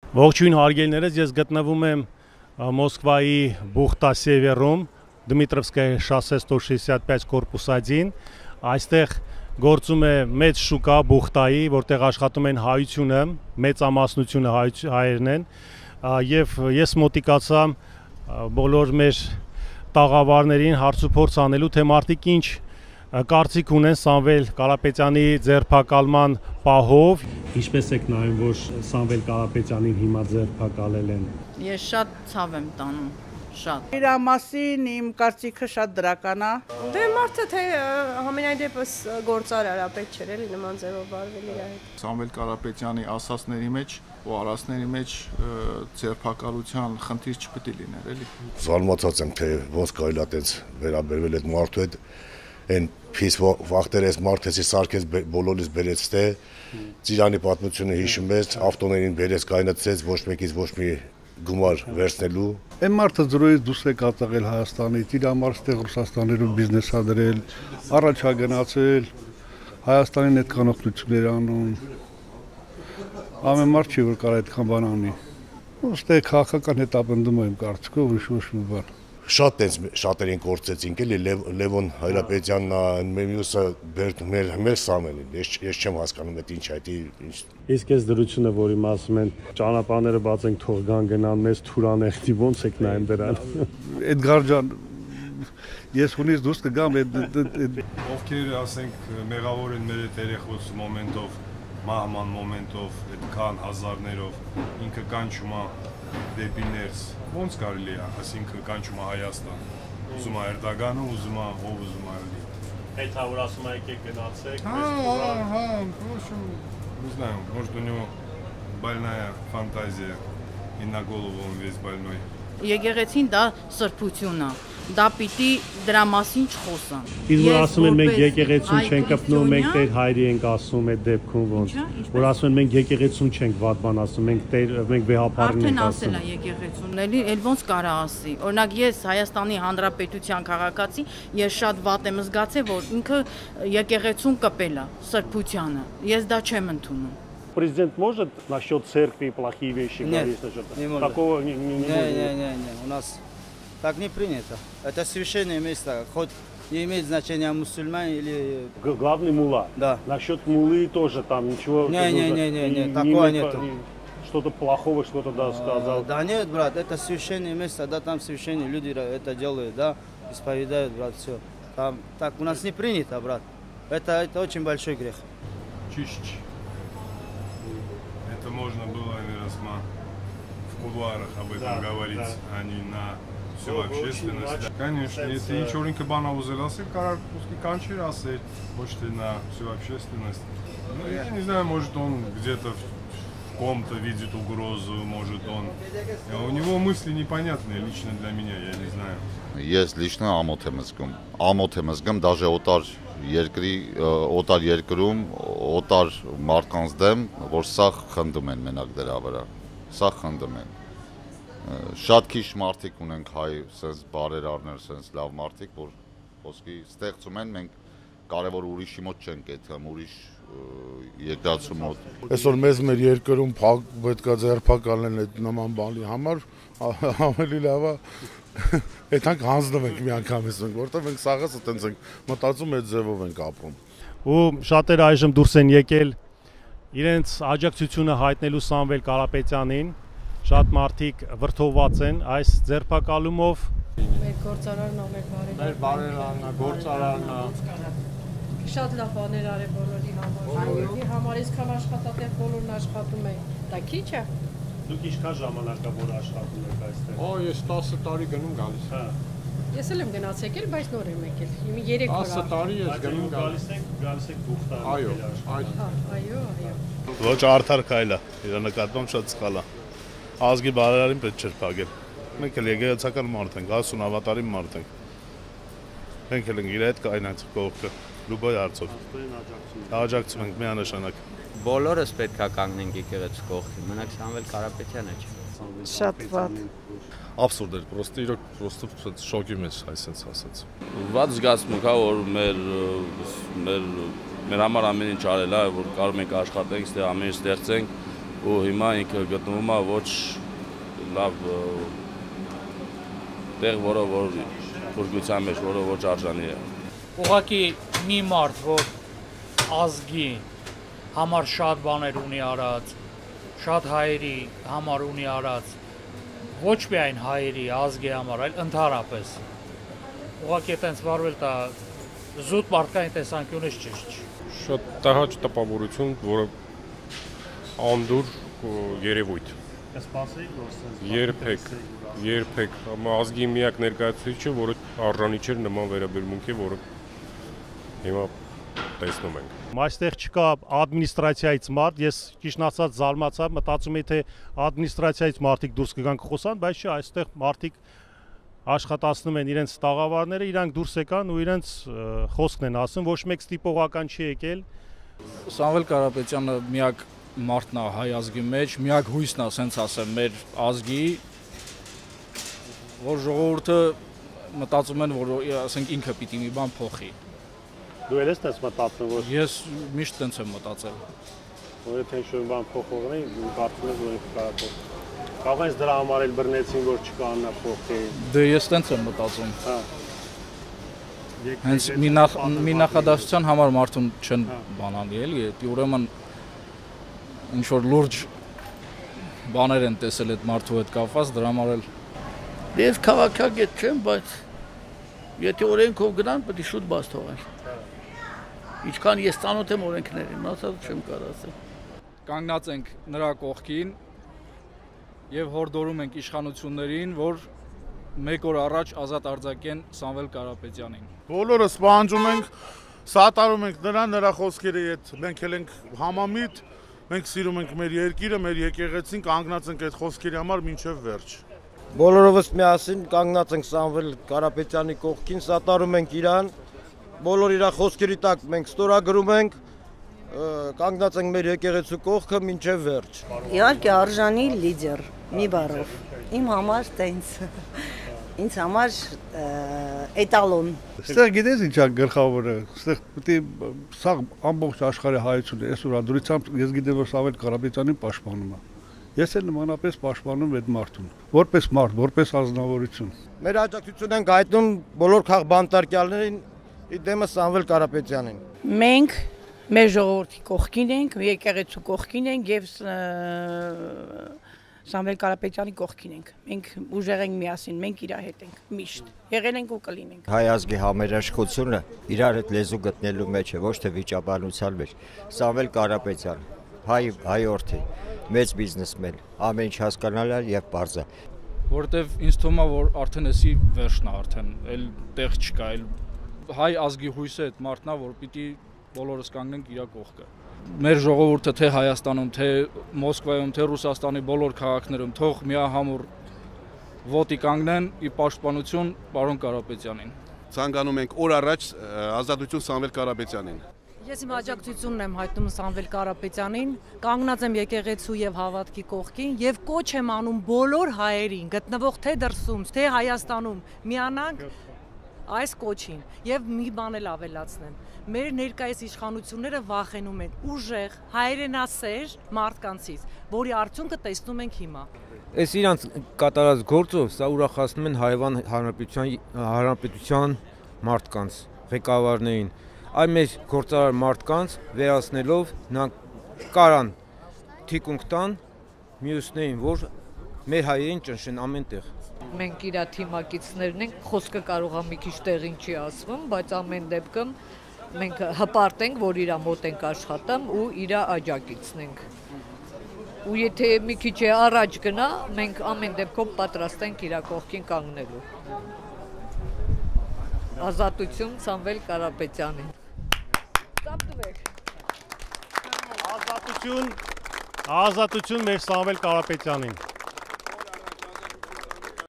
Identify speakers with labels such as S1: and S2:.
S1: Ողջույն հարգելիներս, ես գտնվում եմ Մոսկվայի Բուխտա-Սևերում, Դմիտրովսկայա շոսсе 165 կորպուս 1, այստեղ գործում է մեծ շուկա Բուխտայի, որտեղ աշխատում են հայությունը, մեծամասնությունը հայերն են, եւ ես մոտիկացա բոլոր մեր տաղավարներին հարցուփորձ անելու, թե մարդիկ ինչ կարծիք ունեն Սամվել Կարապետյանի ձերբակալման պահով։ Ինչպես եք նայում, որ Սամվել Կարապետյանին հիմա ձերբակալել են։
S2: Ես շատ ցավ եմ տանում, շատ։
S3: Իր մասին իմ կարծիքը շատ դրական է։
S4: Դե մարդը թե համենայն դեպս գործարար է, պետք չէր էլի նման ձևով վարվել իր հետ։
S5: Սամվել Կարապետյանի ասածների մեջ ու արածների մեջ ձերբակալության խնդիր չպետք է լիներ, էլի։
S6: Զարմացած եմ, թե ոնց կարելի է այդպես վերաբերվել այդ մարդու հետ։ Այն փիս վախտերես մարդեսի սարքես բոլորից բերեց թե Ծիրանի պատմությունը հիշում ես, ավտոներին բերեց կայնացեց ոչ մեկից ոչ մի գումար վերցնելու։
S7: Այն մարդը զրոյից դուրս է կացաղել Հայաստանից, իր համար ստեղ Ռուսաստաներում բիզնես ա դրել, առաջ ա գնացել, Հայաստանին այդքան օգնություններ անում։ Ամեն մարդ չի որ կարող այդքան բան անի։ Ոստե քաղաքական հետապնդում եմ կարծիքով ոչ մի բան։
S6: Շատ շատերին կորցեցինք էլի Լևոն Հայրապետյանն մյուսը մեր Սամվելին ես չեմ հասկանում այդ ինչ է ինչ
S1: Իսկ այս դրությունը որի ասում են ճանապարհները բաց են թող գան գնան մեզ թուրանեղտի ոնց եք նայում դրան
S7: Էդգար ջան ես ունից դուրս կգամ
S8: ովքեր ասենք մեղավոր են մեր այդ երեխոց մոմենտով մահման մոմենտով այդքան հազարներով ինքը կանչում է դեպի ներս ոնց կարելի է ասինքն կանչում է Հայաստան ուզում է Էրդողանը ուզում է ով ուզում է այլի
S1: Այդ որ ասում է եկեք գնացեք
S8: не знаю может у него больная фантазия и на голову он весь больной
S2: Եկեղեցին դա սրբություն է դա պիտի դրա մասին չխոսան
S1: Իսկ որ ասում են մենք եկեղեցուն չենք կպնում մենք Տեր հայրի ենք ասում այդ դեպքում ոնց որ ասում են մենք եկեղեցուն չենք վատ բան ասում մենք վեհապարին ենք ասում
S2: Արդեն ասել է եկեղեցուն էլի էլ ոնց կարա ասի օրինակ ես Հայաստանի Հանրապետության քաղաքացի ես շատ վատ եմ զգացել որ ինքը եկեղեցուն կպել է սրբությանը ես դա չեմ ընդունում
S1: Президент может насчет церкви плохие вещи говорить?
S9: Нет,
S1: такого не
S9: у нас так не принято. Это священное место, хоть не имеет значения мусульмане или...
S1: Главный мулла?
S9: Да.
S1: Насчет муллы тоже там ничего...
S9: Не, такого нету.
S1: Что-то плохого, что-то да, сказал?
S9: Да нет, брат, это священное место, да, там священные люди это делают, да, исповедуют, брат, все. Там, так у нас не принято, брат. Это очень большой грех.
S8: Чище. Это можно было, наверное, в кулуарах об этом говорить, а не на всю общественность. Конечно, если ничего не кабана узелался, каракуски канчер ассель, может и на всю общественность. Ну, я не знаю, может он где-то в ком-то видит угрозу, может он. У него мысли непонятные лично для меня, я не знаю.
S10: Ես լիչնա ամոթ եմ զգում, даже օտար երկրում, օտար մարդկանց դեմ, որ սա խնդում են մենակ դրա վրա, սա խնդում են։ Շատ քիչ մարդիկ ունենք հայ, սենց բարերարներ, սենց լավ մարդիկ, որ ոսկի ստեղծում են, մենք կարևոր ուրիշի մոտ չենք գտնում, ուրիշ երկրացու մոտ։
S6: Այսօր մեզ մեր երկրում պետք է ձերբակալեն այդ նման բանի համար, ավելի լավ է Այդանք հանձնում ենք մի անգամից ենք, որտեղ մենք սաղս այտենց ենք մտածում այդ ձևով ենք ապրում։
S1: Ու շատերը այժմ դուրս են եկել իրենց աջակցությունը հայտնելու Սամվել Կարապետյանին, շատ մարդիկ վրդովված են այս ձերբակալումով։
S4: Մեր գործարարն ամեն
S8: Մեր բարերարն է, գործարարն է։
S4: Շատ լավ բաներ արել բոլորի համար։ Այո, համար իսկան աշխատատեղ բոլորն աշխատում են։ Դա քիչ է։
S1: Դուք ինչքան ժամանակ է որ աշխատում եք այստեղ։
S8: Ես 10 տարի գնում գալիս։ Հա։
S4: Ես էլ եմ գնաց եկել, բայց նոր եմ եկել։ Հիմա 3 օր։
S8: 10 տարի ես գնում
S1: գալիս եք Բուխտա։
S8: Այո։
S4: Այո։
S7: Ոչ արդար քայլ է, իր նկատմամբ շատ սխալ է։ Ազգի բարերարին պետք չէր փակել։ Մենք էլ եկեղեցական մարդ ենք, ասուն ավատարիմ մարդ ենք։ Մենք էլ ենք իր հետ կայնած կողքը, լուբոյ արծով։ Աջակցում ենք միանշանակ։
S11: Բոլորս պետք է կանգնենք եկեղեցու կողքին, մենակ Սամվել Կարապետյանը չէ։
S3: Շատ վատ։
S7: Absurd էր, պրոստը շոկի մեջ այսպես ասած։
S12: Վատ զգացմունք է, որ մեր համար ամեն ինչ արել է, որ կարող ենք աշխատենք, ստեղ ամեն ինչ ստեղծենք, ու հիմա ինքը գտնվում է ոչ լավ տեղ, որը որ փրկության մեջ, որը ոչ արժանի է։
S13: Ուղղակի մի մարդ, որ ազգի համար շատ բաներ ունի արած, շատ հայերի համար ունի արած, ոչ միայն հայերի ազգի համար, այլ ընդհանրապես։ Ուղղակի այտենց վարվել դա զուտ մարդկային տեսանկյունից ճիշտ չի։
S8: Շատ տհաճ տպավորություն, որը անդուր երևույթ։ Երբեք ազգի միակ ներկայացուցիչը, որը արժանի չէր նման վերաբերմունքի, որը հիմա տեսնում ենք։
S1: Այստեղ չկա ադմինիստրացիայից մարդ, ես ճիշտ ասած զարմացա, մտածում եի թե ադմինիստրացիայից մարդիկ դուրս կգան կխոսան, բայց չէ, այստեղ մարդիկ աշխատացնում են իրենց տաղավարները, իրանք դուրս եկան ու իրենց խոսքն են ասում, ոչ մեկ ստիպողական չի եկել։
S13: Սամվել Կարապետյանը միակ մարդն է հայ ազգի մեջ, միակ հույսն է, ասենց ասեմ, մեր ազգի, որ ժողովուրդը մտածում են, որ ասենք ինքը պիտի մի բան փոխի։
S1: Դու ես տես մտածում, որ
S13: ես միշտ տենց եմ մտածել։
S1: Որ եթե ինչ-որ բան փոխողնի, կարծում ես, որ ինքը կարող է փոխել։ Կարող ես դրա համար էլ բռնեցին, որ չկա աննախոխի։
S13: Դե ես տենց եմ մտածում։
S1: Հա։
S13: Հենց մի նախադասության համար մարդուն չեն բանալի էլի, ուրեմն ինչ որ լուրջ բաներ են տեսել այդ մարդու հետ կապված, դրա համար էլ
S14: ես քաղաքագետ չեմ, բայց եթե օրենքով գնան, պետք է շուտ բաց թողել։ Ինչքան ես ծանոթ եմ օրենքներին, ասած չեմ կարող ասել։
S13: Կանգնած ենք նրա կողքին եւ հորդորում ենք իշխանություններին, որ մեկ օր առաջ ազատ արձակեն Սամվել Կարապետյանին։
S5: Բոլորս պահանջում ենք, սատարում ենք նրա խոսքերի հետ, մենք էլ ենք համամիտ, մենք սիրում ենք մեր երկիրը, մեր եկեղեցին, կանգնած ենք այդ խոսքերի համար մինչև վերջ։
S15: Բոլորովս միասին կանգնած ենք Սամվել Կարապետյանի կողքին, սատարում ենք իրան, բոլոր իր խոսքերի տակ մենք ստորագրում ենք, կանգնած ենք մեր եկեղեցու կողքը մինչև վերջ։
S16: Իհարկե արժանի լիդեր, մի բառով, իմ համար տենց, ինձ համար էտալոն։
S7: Ստեղ գիտես ինչ է գլխավորը, ստեղ պետք է սա ամբողջ աշխարհի հայությունը, այսօր անդրությամբ ես գիտեմ, որ Սամվել Կարապետյանին պաշտպանում է։ Ես էլ նմանապես պաշտպանում այդ մարդուն, որպես մարդ, որպես ազնվորություն։
S15: Մեր աջակցություն ենք հայտնում բոլոր քաղբանտարկյալներին իդեմը Սամվել Կարապետյանին։
S16: Մենք մեր ժողովրդի կողքին ենք, եկեղեցու կողքին ենք եւ Սամվել Կարապետյանի կողքին ենք։ Մենք ուժեղ ենք միասին, մենք իր հետ ենք միշտ։ Եղել ենք ու կլինենք։
S17: Հայ ազգի համերաշխությունը իրար հետ լեզու գտնելու մեջ է, ոչ թե վիճաբանության մեջ։ Սամվել Կարապետյան, հայորդի, մեծ բիզնեսմեն, ամեն ինչ հասկանալար եւ պարզ է։
S13: Որտեվ ինձ թվում է, որ արդեն էսի վերջն է արդեն, էլ տեղ չկա, էլ հայ ազգի հույսը այդ մարդն է, որ պիտի բոլորս կանգնենք իր կողքը։ Մեր ժողովուրդը թե Հայաստանում, թե Մոսկվայում, թե Ռուսաստանի բոլոր քաղաքներում թող միահամուռ ոտի կանգնեն ի պաշտպանություն պարոն Կարապետյանին։
S18: Ցանկանում ենք օր առաջ ազատություն Սամվել Կարապետյանին։
S4: Ես իմ աջակցությունն եմ հայտնում Սամվել Կարապետյանին, կանգնած եմ եկեղեցու եւ հավատքի կողքին եւ կոչ եմ անում բոլոր հայերին, գտնվող թե դրսում, թե Հայաստանում, միանանք այս կոչին եւ մի բան էլ ավելացնեմ։ Մեր ներկայիս իշխանությունները վախենում են ուժեղ հայրենասեր մարդկանցից, որի արդյունքը տեսնում ենք հիմա։
S19: Այս իրանց կատարած գործով սա ուրախացնում են Հայաստան Հանրապետության մարդկանց, ղեկավարներին։ Այ մեր գործարար մարդկանց վերացնելով նրանք կարան թիկունք տան մյուսներին, որ մեր հայերին ճնշեն ամենտեղ։
S20: Մենք իր թիմակիցներն ենք, խոսքը կարող է մի քիչ տեղին չի ասվում, բայց ամեն դեպքում մենք հպարտ ենք, որ իր մոտ ենք աշխատում ու իր աջակիցն ենք։ Ու եթե մի քիչ առաջ գնա, մենք ամեն դեպքում պատրաստ ենք իր կողքին կանգնելու։ Ազատություն Սամվել Կարապետյանին։
S1: Ազատություն մեր Սամվել Կարապետյանին։